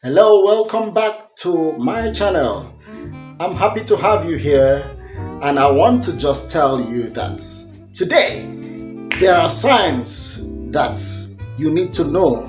Hello, welcome back to my channel. I'm happy to have you here, and I want to just tell you that today there are signs that you need to know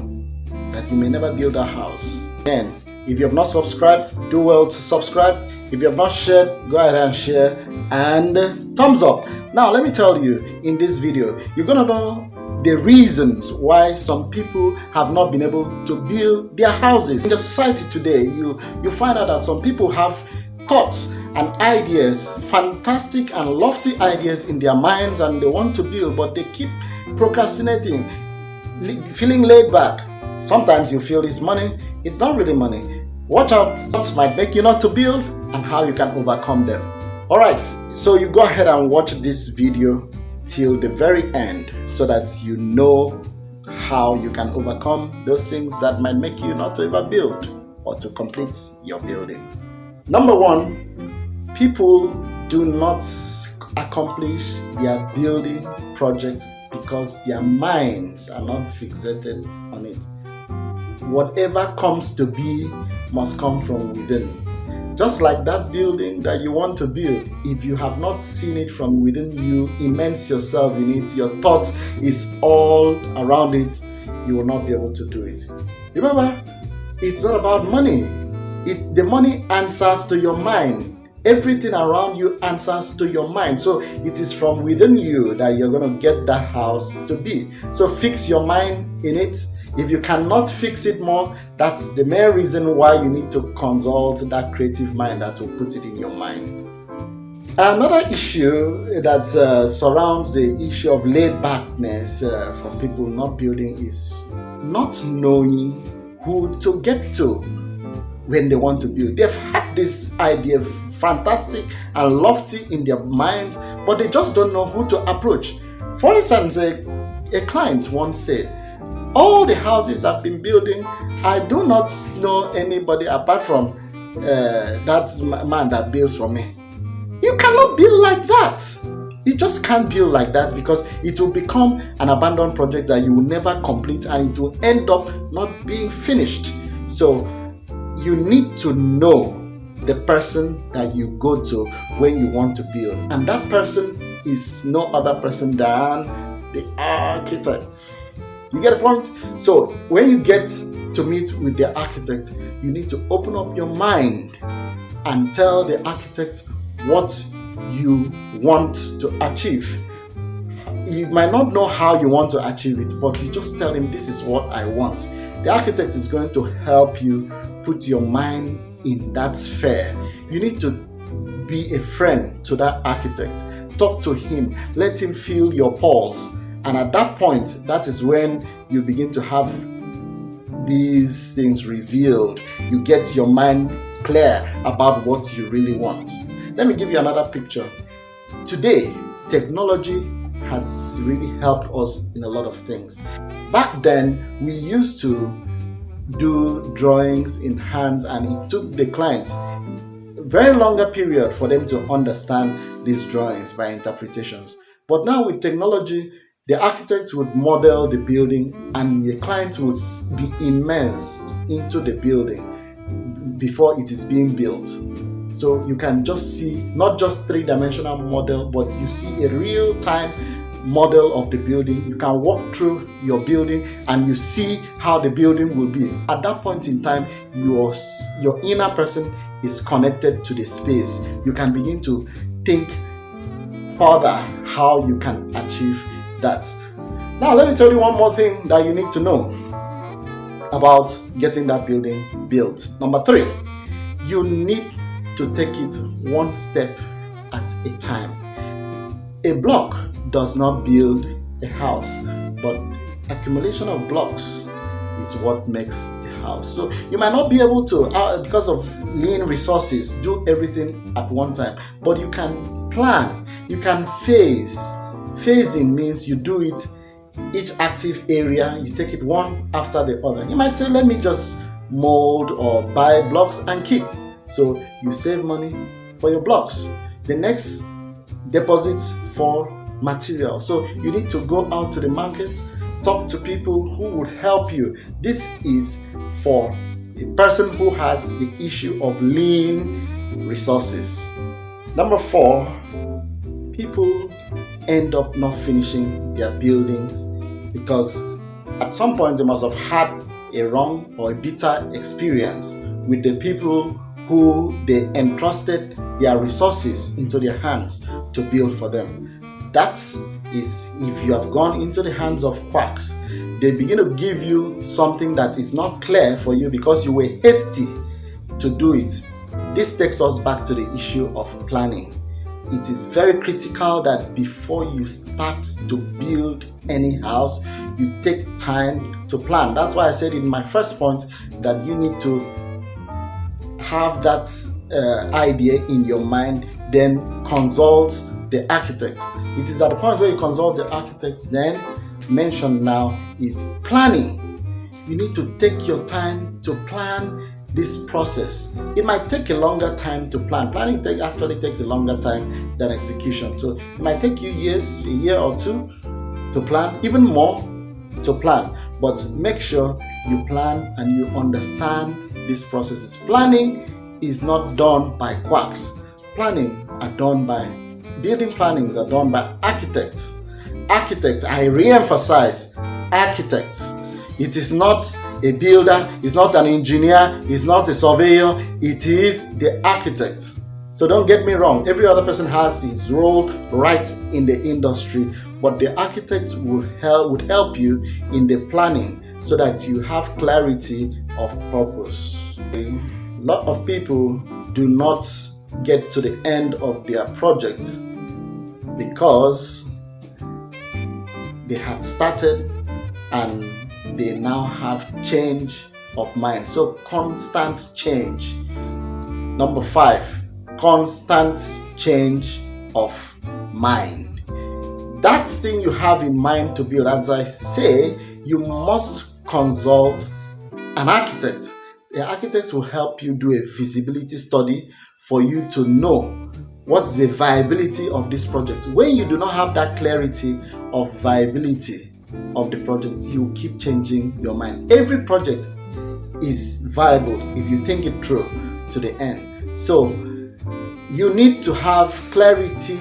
that you may never build a house. And if you have not subscribed, do well to subscribe. If you have not shared, go ahead and share and thumbs up. Now, let me tell you, in this video, you're gonna know the reasons why some people have not been able to build their houses. In the society today, you find out that some people have thoughts and ideas, fantastic and lofty ideas in their minds, and they want to build, but they keep procrastinating, feeling laid back. Sometimes you feel it's money. It's not really money. Watch out, what might make you not to build and how you can overcome them. Alright, so you go ahead and watch this video till the very end so that you know how you can overcome those things that might make you not to ever build or to complete your building. Number one, people do not accomplish their building project because their minds are not fixated on it. Whatever comes to be must come from within. Just like that building that you want to build, if you have not seen it from within, you immerse yourself in it, your thoughts is all around it, you will not be able to do it. Remember, it's not about money. The money answers to your mind. Everything around you answers to your mind. So it is from within you that you're going to get that house to be. So fix your mind in it. If you cannot fix it more, that's the main reason why you need to consult that creative mind that will put it in your mind. Another issue that surrounds the issue of laid backness from people not building is not knowing who to get to when they want to build. They've had this idea, fantastic and lofty in their minds, but they just don't know who to approach. For instance, a client once said, all the houses I've been building, I do not know anybody apart from that man that builds for me. You cannot build like that. You just can't build like that because it will become an abandoned project that you will never complete and it will end up not being finished. So you need to know the person that you go to when you want to build. And that person is no other person than the architect. You get the point? So when you get to meet with the architect, you need to open up your mind and tell the architect what you want to achieve. You might not know how you want to achieve it, but you just tell him, this is what I want. The architect is going to help you put your mind in that sphere. You need to be a friend to that architect. Talk to him. Let him feel your pulse. And at that point, that is when you begin to have these things revealed. You get your mind clear about what you really want. Let me give you another picture. Today, technology has really helped us in a lot of things. Back then, we used to do drawings in hands, and it took the clients a very longer period for them to understand these drawings by interpretations. But now with technology, the architect would model the building and the client would be immersed into the building before it is being built. So you can just see not just three-dimensional model, but you see a real-time model of the building. You can walk through your building and you see how the building will be. At that point in time, your inner person is connected to the space. You can begin to think further how you can achieve that. Now let me tell you one more thing that you need to know about getting that building built. Number 3, you need to take it one step at a time. A block does not build a house, but accumulation of blocks is what makes the house. So you might not be able to, because of lean resources, do everything at one time, but you can plan, you can phase. Phasing means you do it, each active area, you take it one after the other. You might say, let me just mold or buy blocks and keep. So you save money for your blocks. The next, deposits for material. So you need to go out to the market, talk to people who would help you. This is for a person who has the issue of lean resources. Number 4, people end up not finishing their buildings because at some point they must have had a wrong or a bitter experience with the people who they entrusted their resources into their hands to build for them. That is, if you have gone into the hands of quacks, they begin to give you something that is not clear for you because you were hasty to do it. This takes us back to the issue of planning. It is very critical that before you start to build any house, you take time to plan. That's why I said in my first point that you need to have that idea in your mind, then consult the architect. It is at the point where you consult the architect, then mentioned now is planning. You need to take your time to plan this process. It might take a longer time to plan. Planning actually takes a longer time than execution. So it might take you years, a year or two to plan, even more to plan. But make sure you plan and you understand these processes. Planning is not done by quacks. Building plannings are done by architects. Architects, I re-emphasize, architects. It is not a builder, it's not an engineer, it's not a surveyor, it is the architect. So don't get me wrong, every other person has his role right in the industry, but the architect would help you in the planning so that you have clarity of purpose. A lot of people do not get to the end of their project because they had started and they now have change of mind. So constant change. Number 5, constant change of mind. That thing you have in mind to build, as I say, you must consult an architect. The architect will help you do a feasibility study for you to know what's the viability of this project. When you do not have that clarity of viability of the project, you keep changing your mind. Every project is viable if you think it through to the end. So you need to have clarity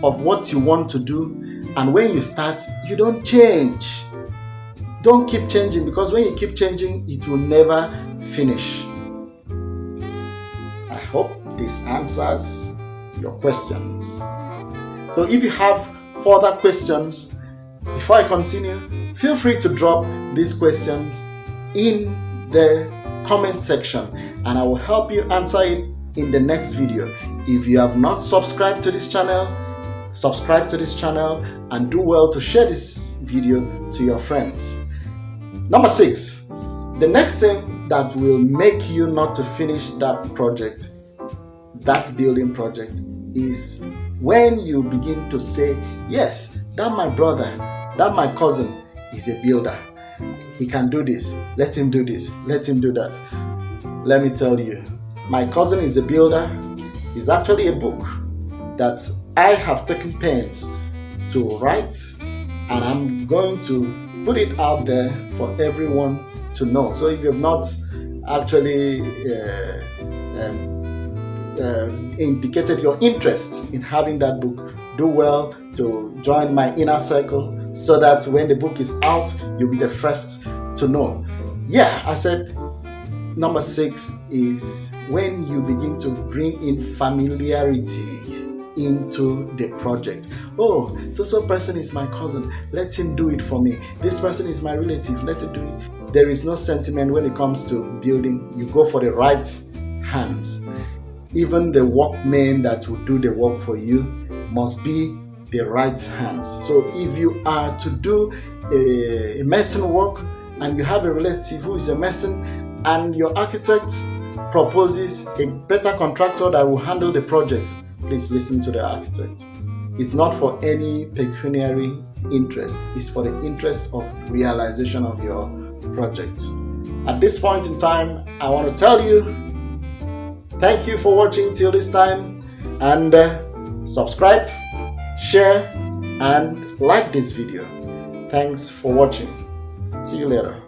of what you want to do, and when you start, you don't change. Don't keep changing, because when you keep changing, it will never finish. I hope this answers your questions. So if you have further questions, before I continue, feel free to drop these questions in the comment section and I will help you answer it in the next video. If you have not subscribed to this channel, subscribe to this channel and do well to share this video to your friends. Number 6, the next thing that will make you not to finish that project, that building project, is when you begin to say, yes, that my brother, that my cousin is a builder. He can do this. Let him do this. Let him do that. Let me tell you, my cousin is a builder. It's actually a book that I have taken pains to write, and I'm going to put it out there for everyone to know. So if you have not actually indicated your interest in having that book, do well to join my inner circle so that when the book is out, you'll be the first to know. Yeah, I said number 6 is when you begin to bring in familiarity into the project. Oh, so person is my cousin, let him do it for me. This person is my relative, let him do it. There is no sentiment when it comes to building. You go for the right hands. Even the workmen that will do the work for you must be the right hands. So if you are to do a mason work and you have a relative who is a mason and your architect proposes a better contractor that will handle the project, please listen to the architect. It's not for any pecuniary interest. It's for the interest of realization of your project. At this point in time, I want to tell you, thank you for watching till this time, and subscribe, share, and like this video. Thanks for watching. See you later.